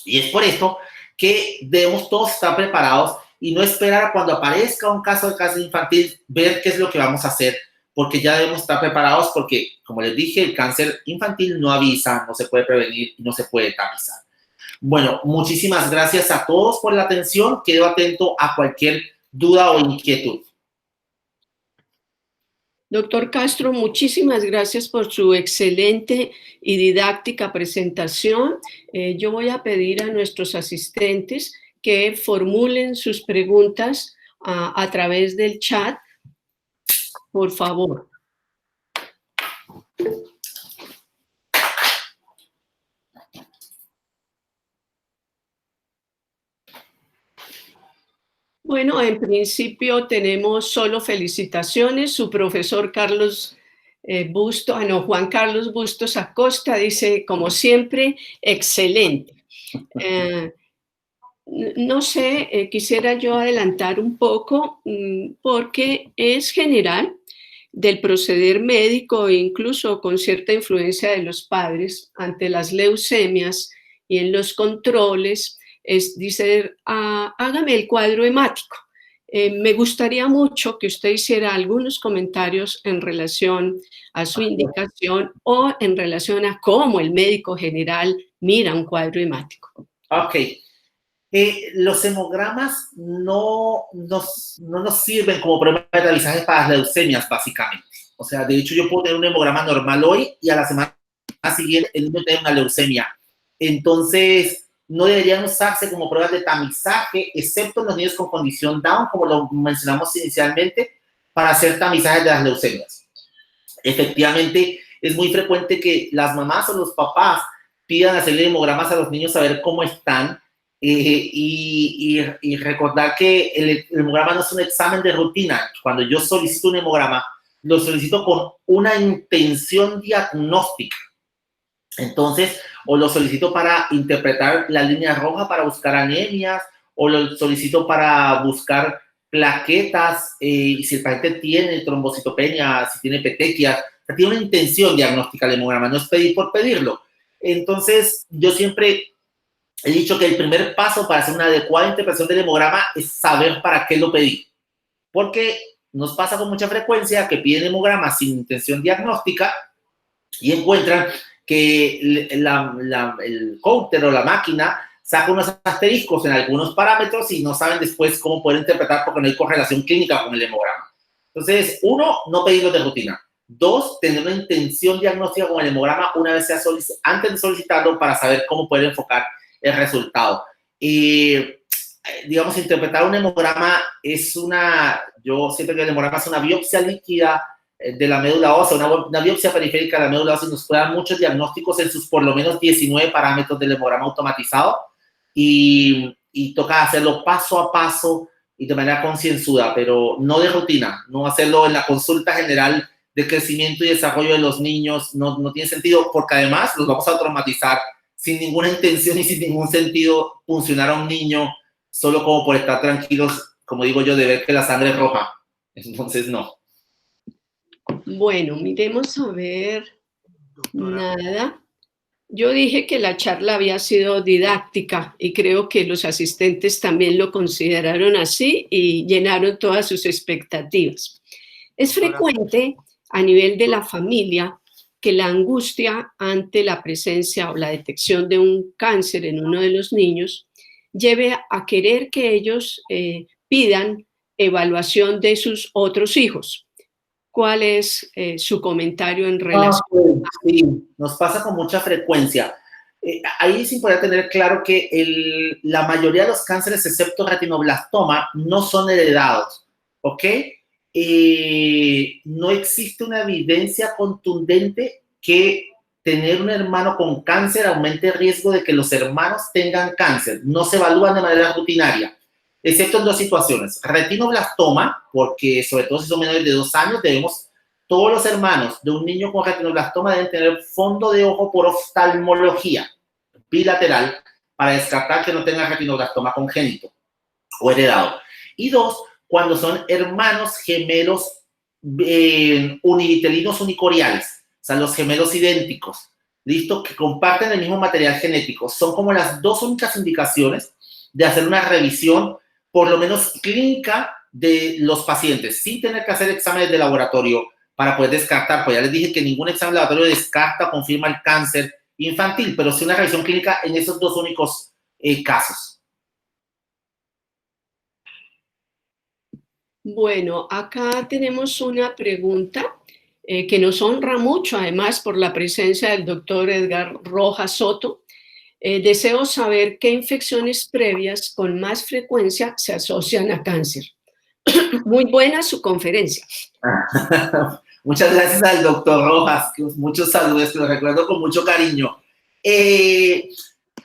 Y es por esto que debemos todos estar preparados y no esperar a cuando aparezca un caso de cáncer infantil, ver qué es lo que vamos a hacer, porque ya debemos estar preparados porque, como les dije, el cáncer infantil no avisa, no se puede prevenir y no se puede tamizar. Bueno, muchísimas gracias a todos por la atención. Quedo atento a cualquier duda o inquietud. Doctor Castro, muchísimas gracias por su excelente y didáctica presentación. Yo voy a pedir a nuestros asistentes que formulen sus preguntas a través del chat, por favor. Bueno, en principio tenemos solo felicitaciones. Su profesor Juan Carlos Bustos Acosta dice, como siempre, excelente. No sé, quisiera yo adelantar un poco porque es general del proceder médico e incluso con cierta influencia de los padres ante las leucemias y en los controles, dice, hágame el cuadro hemático. Me gustaría mucho que usted hiciera algunos comentarios en relación a su indicación o en relación a cómo el médico general mira un cuadro hemático. Ok. Los hemogramas no nos sirven como prueba de realizaje para las leucemias, básicamente. O sea, de hecho, yo puedo tener un hemograma normal hoy y a la semana siguiente el niño tiene una leucemia. Entonces, no deberían usarse como pruebas de tamizaje, excepto en los niños con condición Down, como lo mencionamos inicialmente, para hacer tamizajes de las leucemias. Efectivamente, es muy frecuente que las mamás o los papás pidan hacerle hemogramas a los niños a ver cómo están, y recordar que el hemograma no es un examen de rutina. Cuando yo solicito un hemograma, lo solicito con una intención diagnóstica. Entonces, o lo solicito para interpretar la línea roja para buscar anemias, o lo solicito para buscar plaquetas, y si el paciente tiene trombocitopenia, si tiene petequias, o sea, tiene una intención diagnóstica el hemograma, no es pedir por pedirlo. Entonces, yo siempre he dicho que el primer paso para hacer una adecuada interpretación del hemograma es saber para qué lo pedí. Porque nos pasa con mucha frecuencia que piden hemogramas sin intención diagnóstica y encuentran que el counter o la máquina saca unos asteriscos en algunos parámetros y no saben después cómo poder interpretar porque no hay correlación clínica con el hemograma. Entonces, uno, no pedirlo de rutina. Dos, tener una intención diagnóstica con el hemograma una vez antes de solicitarlo para saber cómo poder enfocar el resultado. Digamos, interpretar un hemograma yo siempre que el hemograma es una biopsia líquida de la médula ósea, una biopsia periférica de la médula ósea, nos puede dar muchos diagnósticos en sus por lo menos 19 parámetros del hemograma automatizado y toca hacerlo paso a paso y de manera concienzuda, pero no de rutina, no hacerlo en la consulta general de crecimiento y desarrollo de los niños, no tiene sentido porque además los vamos a traumatizar sin ninguna intención y sin ningún sentido funcionar a un niño solo como por estar tranquilos, como digo yo, de ver que la sangre es roja. Entonces, no. Bueno, miremos a ver. Nada. Yo dije que la charla había sido didáctica y creo que los asistentes también lo consideraron así y llenaron todas sus expectativas. Es frecuente a nivel de la familia que la angustia ante la presencia o la detección de un cáncer en uno de los niños lleve a querer que ellos pidan evaluación de sus otros hijos. ¿Cuál es su comentario en relación? Sí, nos pasa con mucha frecuencia. Ahí es importante tener claro que la mayoría de los cánceres, excepto retinoblastoma, no son heredados, ¿ok? No existe una evidencia contundente que tener un hermano con cáncer aumente el riesgo de que los hermanos tengan cáncer. No se evalúan de manera rutinaria, excepto en dos situaciones. Retinoblastoma, porque sobre todo si son menores de 2 años, todos los hermanos de un niño con retinoblastoma deben tener fondo de ojo por oftalmología bilateral para descartar que no tenga retinoblastoma congénito o heredado. Y dos, cuando son hermanos gemelos univitelinos unicoriales, o sea, los gemelos idénticos, ¿listo? Que comparten el mismo material genético. Son como las dos únicas indicaciones de hacer una revisión, por lo menos clínica, de los pacientes, sin tener que hacer exámenes de laboratorio para poder descartar. Pues ya les dije que ningún examen de laboratorio descarta o confirma el cáncer infantil, pero sí una revisión clínica en esos dos únicos casos. Bueno, acá tenemos una pregunta que nos honra mucho, además, por la presencia del doctor Edgar Rojas Soto. Deseo saber qué infecciones previas con más frecuencia se asocian a cáncer. Muy buena su conferencia. Muchas gracias al doctor Rojas, muchos saludos, que lo recuerdo con mucho cariño.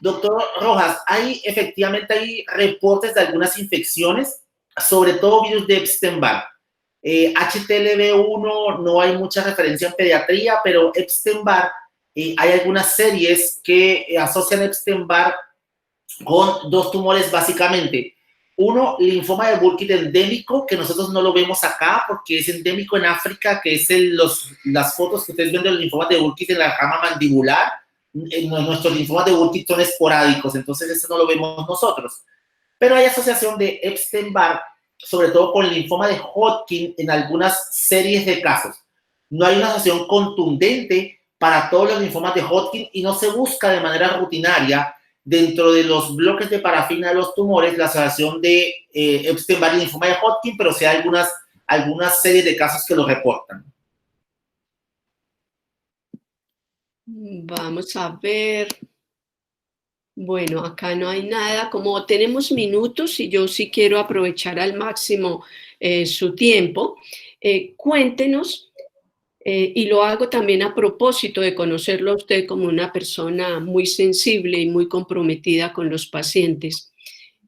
Doctor Rojas, efectivamente hay reportes de algunas infecciones, sobre todo virus de Epstein-Barr. HTLV1 no hay mucha referencia en pediatría, pero Epstein-Barr, hay algunas series que asocian Epstein-Barr con dos tumores básicamente. Uno, linfoma de Burkitt endémico, que nosotros no lo vemos acá porque es endémico en África, que es las fotos que ustedes ven de los linfomas de Burkitt en la rama mandibular. Nuestros linfomas de Burkitt son esporádicos, entonces eso no lo vemos nosotros. Pero hay asociación de Epstein-Barr, sobre todo con el linfoma de Hodgkin en algunas series de casos. No hay una asociación contundente para todos los linfomas de Hodgkin y no se busca de manera rutinaria dentro de los bloques de parafina de los tumores la asociación de Epstein-Barr y linfoma de Hodgkin, pero sí hay algunas series de casos que lo reportan. Vamos a ver. Bueno, acá no hay nada. Como tenemos minutos y yo sí quiero aprovechar al máximo su tiempo, cuéntenos, y lo hago también a propósito de conocerlo a usted como una persona muy sensible y muy comprometida con los pacientes.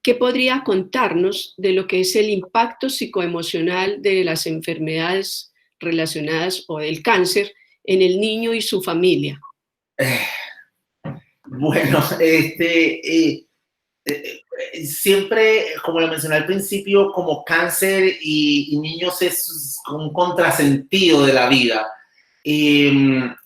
¿Qué podría contarnos de lo que es el impacto psicoemocional de las enfermedades relacionadas o del cáncer en el niño y su familia? Bueno, siempre, como lo mencioné al principio, como cáncer y niños es un contrasentido de la vida.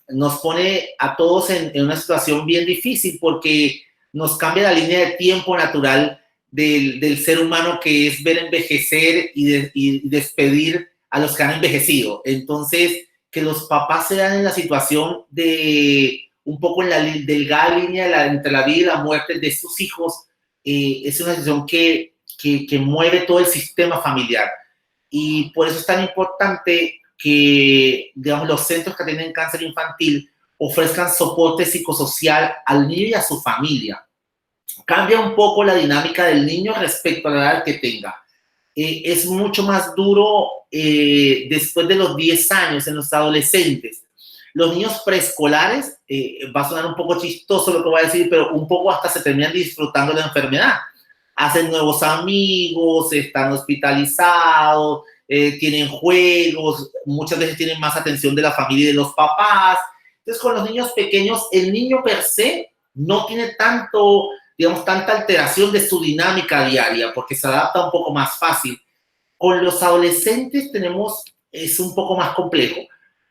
Nos pone a todos en una situación bien difícil porque nos cambia la línea de tiempo natural del ser humano, que es ver envejecer y despedir a los que han envejecido. Entonces, que los papás se dan en la situación de un poco en la delgada línea entre la vida y la muerte de sus hijos, es una situación que mueve todo el sistema familiar. Y por eso es tan importante que, digamos, los centros que tienen cáncer infantil ofrezcan soporte psicosocial al niño y a su familia. Cambia un poco la dinámica del niño respecto a la edad que tenga. Es mucho más duro después de los 10 años en los adolescentes. Los niños preescolares, va a sonar un poco chistoso lo que voy a decir, pero un poco hasta se terminan disfrutando de la enfermedad. Hacen nuevos amigos, están hospitalizados, tienen juegos, muchas veces tienen más atención de la familia y de los papás. Entonces, con los niños pequeños, el niño per se no tiene tanta alteración de su dinámica diaria, porque se adapta un poco más fácil. Con los adolescentes es un poco más complejo,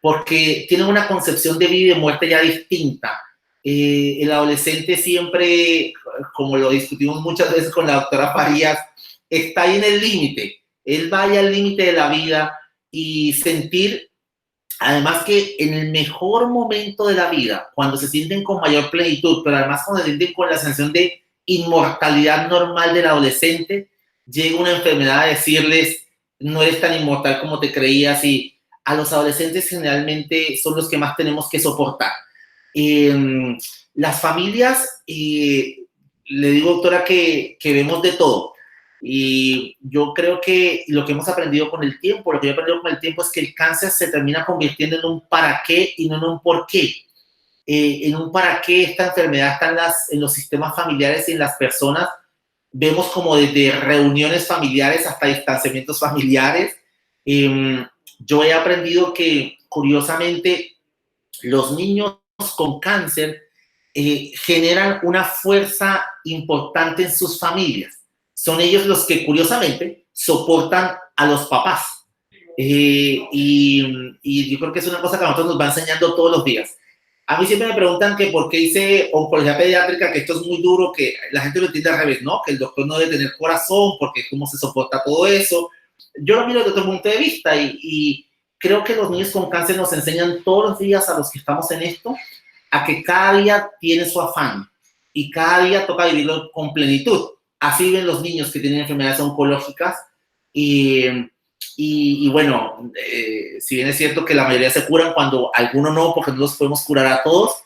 porque tienen una concepción de vida y de muerte ya distinta. El adolescente siempre, como lo discutimos muchas veces con la doctora Farías, está ahí en el límite. Él va ahí al límite de la vida y sentir, además, que en el mejor momento de la vida, cuando se sienten con mayor plenitud, pero además cuando se sienten con la sensación de inmortalidad normal del adolescente, llega una enfermedad a decirles, no eres tan inmortal como te creías, y a los adolescentes generalmente son los que más tenemos que soportar. Las familias, le digo, doctora, que vemos de todo. Y yo creo que lo que hemos aprendido con el tiempo, lo que yo he aprendido con el tiempo es que el cáncer se termina convirtiendo en un para qué y no en un por qué. En un para qué esta enfermedad está en los sistemas familiares y en las personas. Vemos como desde reuniones familiares hasta distanciamientos familiares. Yo he aprendido que, curiosamente, los niños con cáncer generan una fuerza importante en sus familias. Son ellos los que, curiosamente, soportan a los papás. Y yo creo que es una cosa que a nosotros nos va enseñando todos los días. A mí siempre me preguntan que por qué hice oncología pediátrica, que esto es muy duro, que la gente lo entiende al revés, ¿no? Que el doctor no debe tener corazón, porque cómo se soporta todo eso. Yo lo miro desde otro punto de vista y creo que los niños con cáncer nos enseñan todos los días a los que estamos en esto a que cada día tiene su afán y cada día toca vivirlo con plenitud. Así viven los niños que tienen enfermedades oncológicas y bueno, si bien es cierto que la mayoría se curan, cuando algunos no, porque no los podemos curar a todos,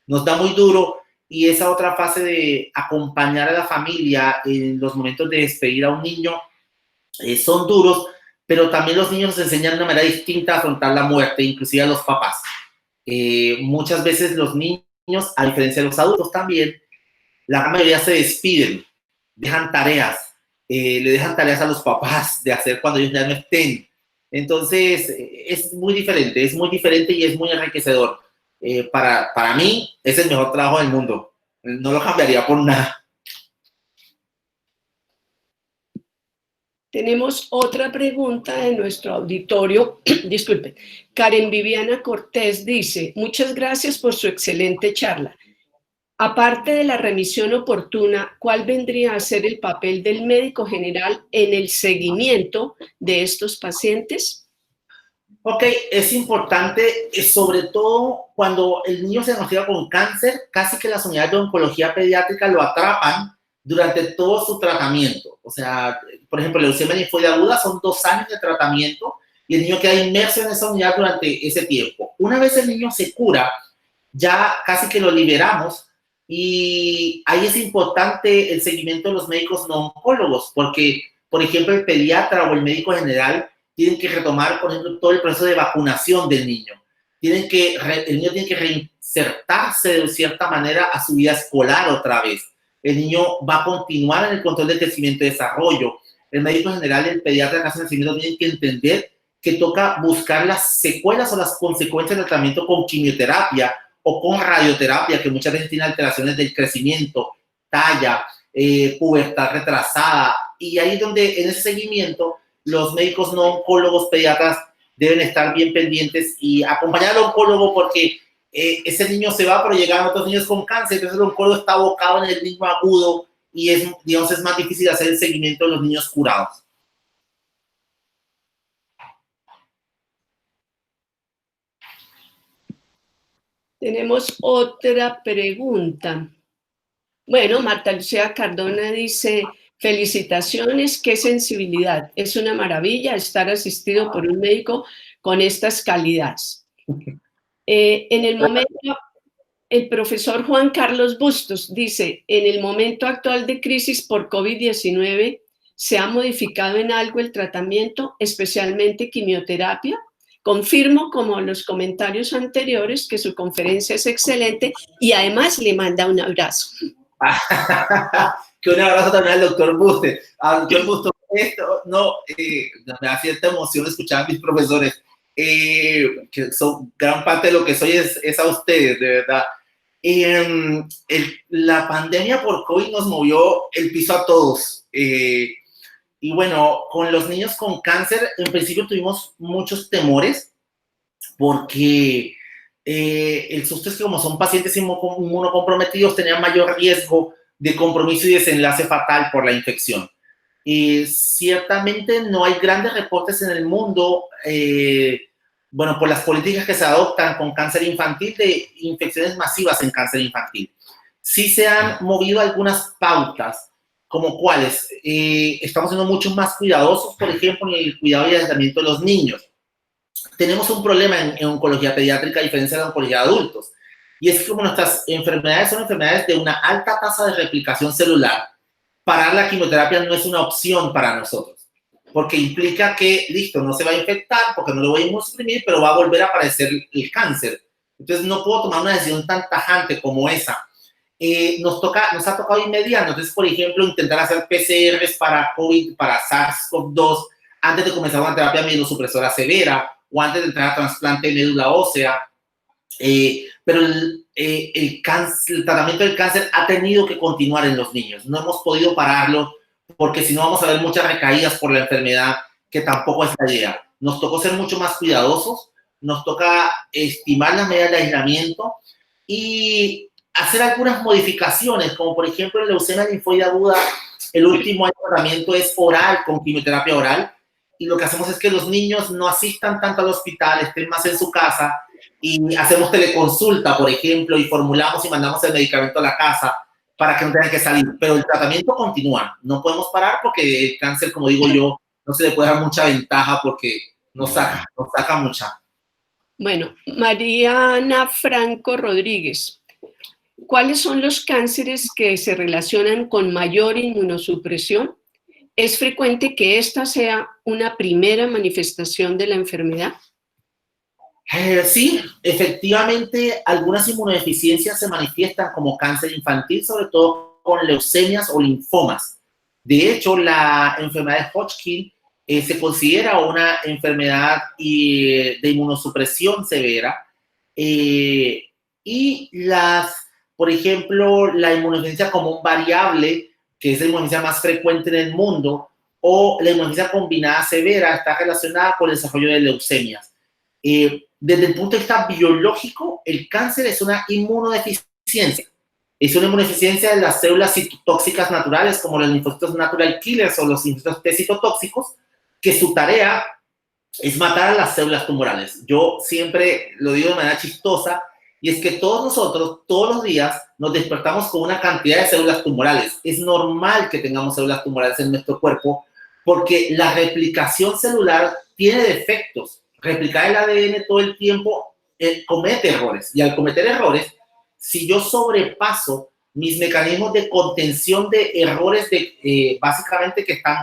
nos da muy duro. Y esa otra fase de acompañar a la familia en los momentos de despedir a un niño son duros, pero también los niños nos enseñan de una manera distinta a afrontar la muerte, inclusive a los papás. Muchas veces los niños, a diferencia de los adultos también, la gran mayoría se despiden, dejan tareas, le dejan tareas a los papás de hacer cuando ellos ya no estén. Entonces, es muy diferente y es muy enriquecedor. Para mí, es el mejor trabajo del mundo. No lo cambiaría por nada. Tenemos otra pregunta de nuestro auditorio. Disculpen. Karen Viviana Cortés dice, muchas gracias por su excelente charla. Aparte de la remisión oportuna, ¿cuál vendría a ser el papel del médico general en el seguimiento de estos pacientes? Ok, es importante, sobre todo cuando el niño se diagnostica con cáncer, casi que las unidades de oncología pediátrica lo atrapan durante todo su tratamiento. O sea, por ejemplo, la leucemia linfoide aguda son 2 años de tratamiento y el niño queda inmerso en esa unidad durante ese tiempo. Una vez el niño se cura, ya casi que lo liberamos y ahí es importante el seguimiento de los médicos no oncólogos, porque, por ejemplo, el pediatra o el médico general tienen que retomar, por ejemplo, todo el proceso de vacunación del niño. El niño tiene que reinsertarse de cierta manera a su vida escolar otra vez. El niño va a continuar en el control del crecimiento y desarrollo. El médico general y el pediatra en caso de nacimiento tienen que entender que toca buscar las secuelas o las consecuencias del tratamiento con quimioterapia o con radioterapia, que muchas veces tiene alteraciones del crecimiento, talla, pubertad retrasada. Y ahí es donde en ese seguimiento los médicos no oncólogos pediatras deben estar bien pendientes y acompañar al oncólogo, porque ese niño se va, pero llegan otros niños con cáncer, entonces el oncólogo está abocado en el mismo agudo y digamos, es más difícil hacer el seguimiento de los niños curados. Tenemos otra pregunta. Bueno, Marta Lucía Cardona dice, felicitaciones, qué sensibilidad. Es una maravilla estar asistido por un médico con estas calidades. En el momento, el profesor Juan Carlos Bustos dice, en el momento actual de crisis por COVID-19, ¿se ha modificado en algo el tratamiento, especialmente quimioterapia? Confirmo, como los comentarios anteriores, que su conferencia es excelente y además le manda un abrazo. Que un abrazo también al doctor Bustos. Al doctor Bustos, me da cierta emoción escuchar a mis profesores, que son gran parte de lo que soy es a ustedes, de verdad. La pandemia por COVID nos movió el piso a todos. Y bueno, con los niños con cáncer, en principio tuvimos muchos temores, porque el susto es que como son pacientes inmunocomprometidos, tenían mayor riesgo de compromiso y desenlace fatal por la infección. Ciertamente no hay grandes reportes en el mundo, bueno, por las políticas que se adoptan con cáncer infantil, de infecciones masivas en cáncer infantil. Sí se han movido algunas pautas, ¿Como cuáles? Estamos siendo mucho más cuidadosos, por ejemplo, en el cuidado y aislamiento de los niños. Tenemos un problema en oncología pediátrica a diferencia de la oncología de adultos. Y es que como nuestras enfermedades son enfermedades de una alta tasa de replicación celular, parar la quimioterapia no es una opción para nosotros. Porque implica que, listo, no se va a infectar porque no lo voy a inmunosuprimir, pero va a volver a aparecer el cáncer. Entonces no puedo tomar una decisión tan tajante como esa. Nos ha tocado inmediato. Entonces, por ejemplo, intentar hacer PCRs para COVID, para SARS-CoV-2, antes de comenzar una terapia inmunosupresora severa o antes de entrar a trasplante de médula ósea. Pero el tratamiento del cáncer ha tenido que continuar en los niños. No hemos podido pararlo porque si no vamos a ver muchas recaídas por la enfermedad, que tampoco es la idea. Nos tocó ser mucho más cuidadosos, nos toca estimar las medidas de aislamiento y hacer algunas modificaciones, como por ejemplo en leucemia linfoide aguda, el último año de tratamiento es oral, con quimioterapia oral, y lo que hacemos es que los niños no asistan tanto al hospital, estén más en su casa, y hacemos teleconsulta, por ejemplo, y formulamos y mandamos el medicamento a la casa para que no tengan que salir. Pero el tratamiento continúa. No podemos parar porque el cáncer, como digo yo, no se le puede dar mucha ventaja porque nos saca mucha. Bueno, Mariana Franco Rodríguez, ¿cuáles son los cánceres que se relacionan con mayor inmunosupresión? ¿Es frecuente que esta sea una primera manifestación de la enfermedad? Sí, efectivamente, algunas inmunodeficiencias se manifiestan como cáncer infantil, sobre todo con leucemias o linfomas. De hecho, la enfermedad de Hodgkin se considera una enfermedad de inmunosupresión severa y por ejemplo, la inmunodeficiencia común variable, que es la inmunodeficiencia más frecuente en el mundo, o la inmunodeficiencia combinada severa, está relacionada con el desarrollo de leucemias. Desde el punto de vista biológico, el cáncer es una inmunodeficiencia. Es una inmunodeficiencia de las células citotóxicas naturales, como los linfocitos natural killers o los linfocitos T citotóxicos, que su tarea es matar a las células tumorales. Yo siempre lo digo de manera chistosa, y es que todos nosotros, todos los días, nos despertamos con una cantidad de células tumorales. Es normal que tengamos células tumorales en nuestro cuerpo, porque la replicación celular tiene defectos. Replicar el ADN todo el tiempo comete errores. Y al cometer errores, si yo sobrepaso mis mecanismos de contención de errores, básicamente que están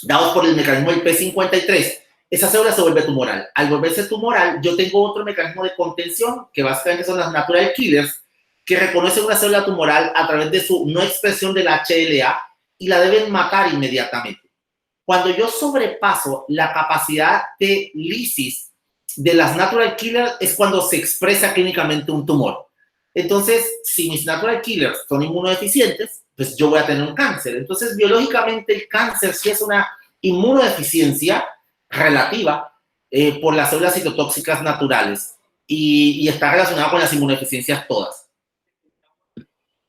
dados por el mecanismo del P53, esa célula se vuelve tumoral. Al volverse tumoral, yo tengo otro mecanismo de contención, que básicamente son las natural killers, que reconocen una célula tumoral a través de su no expresión del HLA y la deben matar inmediatamente. Cuando yo sobrepaso la capacidad de lisis de las natural killers es cuando se expresa clínicamente un tumor. Entonces, si mis natural killers son inmunodeficientes, pues yo voy a tener un cáncer. Entonces, biológicamente el cáncer sí es una inmunodeficiencia relativa por las células citotóxicas naturales y está relacionada con las inmunodeficiencias todas.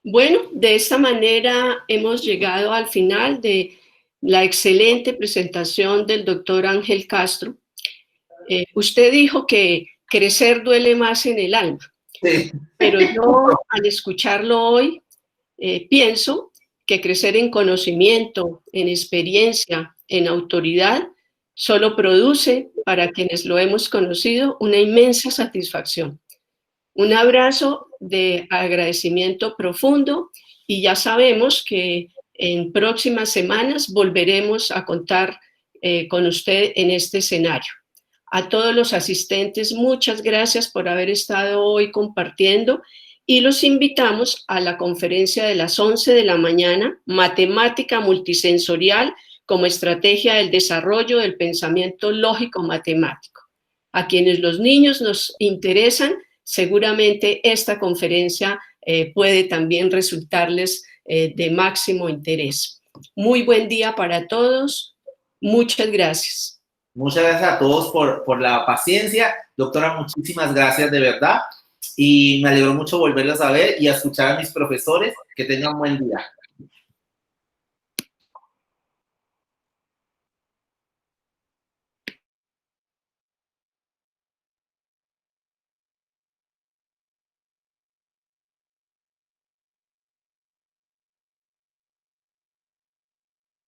Bueno, de esta manera hemos llegado al final de la excelente presentación del doctor Ángel Castro. Usted dijo que crecer duele más en el alma, sí. Pero yo al escucharlo hoy pienso que crecer en conocimiento, en experiencia, en autoridad, solo produce para quienes lo hemos conocido una inmensa satisfacción. Un abrazo de agradecimiento profundo y ya sabemos que en próximas semanas volveremos a contar con usted en este escenario. A todos los asistentes, muchas gracias por haber estado hoy compartiendo y los invitamos a la conferencia de las 11 de la mañana, Matemática Multisensorial como estrategia del desarrollo del pensamiento lógico matemático. A quienes los niños nos interesan, seguramente esta conferencia puede también resultarles de máximo interés. Muy buen día para todos. Muchas gracias. Muchas gracias a todos por la paciencia. Doctora, muchísimas gracias de verdad. Y me alegró mucho volverlos a ver y a escuchar a mis profesores. Que tengan buen día.